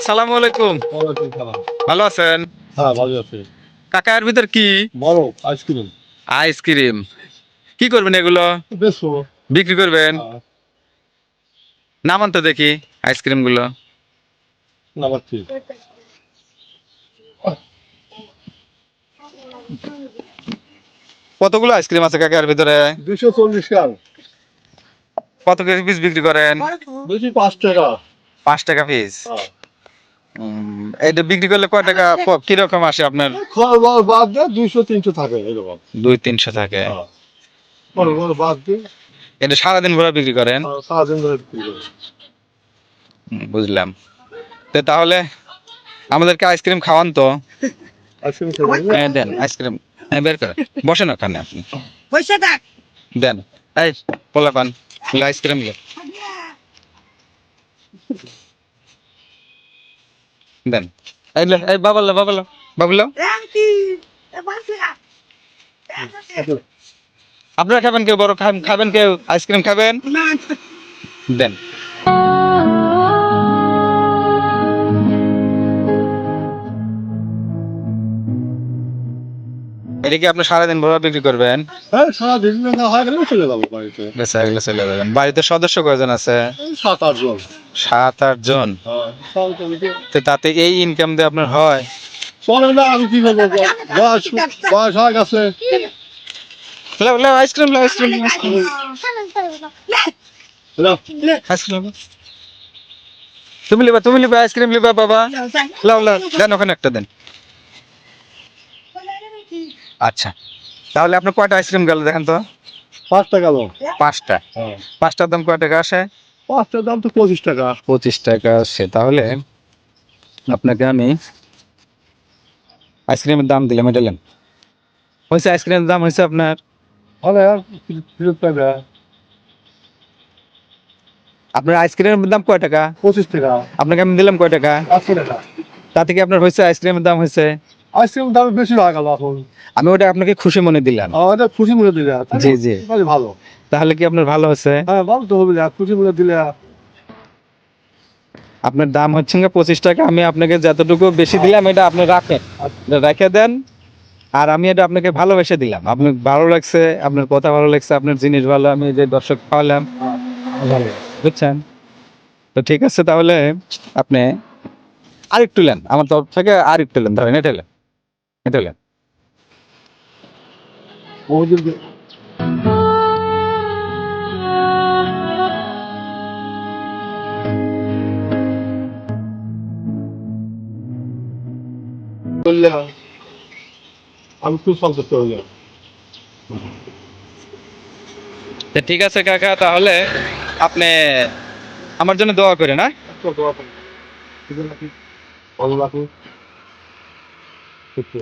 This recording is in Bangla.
আসসালামু আলাইকুম। ওয়ালাইকুম সালাম। ভালো আছেন? হ্যাঁ, ভালো আছি। কাকা এর ভিতর কি? বড় আইসক্রিম আইসক্রিম। কি করবেন এগুলো? বেচবো। বিক্রি করবেন? হ্যাঁ, নামান তো দেখি আইসক্রিম গুলো। নামাচ্ছি। কতগুলো আইসক্রিম আছে কাকা এর ভিতরে? 240 গ্রাম। কত কেজি পিস বিক্রি করেন? বেশি 5 টাকা। 5 টাকা পিস। হ্যাঁ। এইটা বিক্রি করলে কয় টাকা কি রকম আসে আপনার? খড় বড় বাদ দিয়ে 200-300 থাকে এরকম। 200-300 থাকে। হ্যাঁ। খড় বড় বাদ দিয়ে এটা সারাদিন ভরা বিক্রি করেন? সারাদিন ধরে বিক্রি করি। বুঝলাম। তো তাহলে আমাদেরকে আইসক্রিম খাওয়ান তো। আইসক্রিম খেয়ে হ্যাঁ দেন আইসক্রিম। হ্যাঁ বের করেন। বসেন ওখানে আপনি। পয়সা থাক দেন। এই পোলাপান আইসক্রিম দেন। এই লে, এই বাবালো বাবালো বাবুলো রাংটি আপনারা খাবেন কেউ বড় খাবেন কেউ আইসক্রিম খাবেন না দেন। এটা কি আপনি সারাদিন ভরা বিক্রি করবেন? হ্যাঁ, সারাদিন না হয় গেলে চলে যাবো বাড়িতে। বেচা গেলে চলে যাবেন। বাড়িতে সদস্য কয়জন আছে? 7-8 জন। 7-8 জন। হ্যাঁ, তো তাতে এই ইনকাম দিয়ে আপনার হয়? চলে না, আমি কি করবো? বয়স বয়স হয়ে গেছে। লাও লাও আইসক্রিম লাও আইসক্রিম নাও। আইসক্রিম তুমি লিবা আইসক্রিম লিবা বাবা লাও লাও দেন ওখানে একটা দেন। আচ্ছা তাহলে আপনার কয়টা আইসক্রিম গেল দেখেন তো? 5 টাকা লো। 5টা। হ্যাঁ। 5টার দাম কয় টাকা আসে? 5টার দাম তো 25 টাকা। 25 টাকা আসে। তাহলে আপনাকে আমি আইসক্রিমের দাম দিলাম এটা নেন। হয়েছে আইসক্রিমের দাম হয়েছে আপনার? তাহলে আর ফেরত পাবে। আপনার আইসক্রিমের দাম কয় টাকা? 25 টাকা। আপনাকে আমি দিলাম কয় টাকা? 500 টাকা। তাতে কি আপনার হয়েছে আইসক্রিমের দাম হয়েছে? আইসক্রিম দাম বেশি হয়ে গেল এখন। আমি ওটা আপনাকে খুশি মনে দিলাম। আমাদের খুশি মনে দিলে। জি, জি। তাহলে ভালো। তাহলে কি আপনার ভালো হয়েছে? হ্যাঁ, ভালো তো হবে না, খুশি মনে দিলে। আপনার দাম হচ্ছে 25 টাকা। আমি আপনাকে যতটুকু বেশি দিলাম এটা আপনি রাখেন, এটা রেখে দেন। আর আমি এটা আপনাকে ভালোবেসে দিলাম। আপনার ভালো লাগছে, আপনার কথা ভালো লাগছে, আপনার জিনিস ভালো, আমি যে দর্শক খাওয়ালাম, বুঝছেন? তো ঠিক আছে তাহলে আপনি আরেকটু নেন আমার তরফ থেকে, আরেকটু নেন, ধরেন এটা নেন, এটা নেন। ওদের বললে আমি খুব সন্তুষ্ট হয়ে যাই। তো ঠিক আছে কাকা, তাহলে আপনি আমার জন্য দোয়া করেন। হ্যাঁ দোয়া করি। ঠিক আছে নাকি? ভালো রাখুন। ঠিক আছে।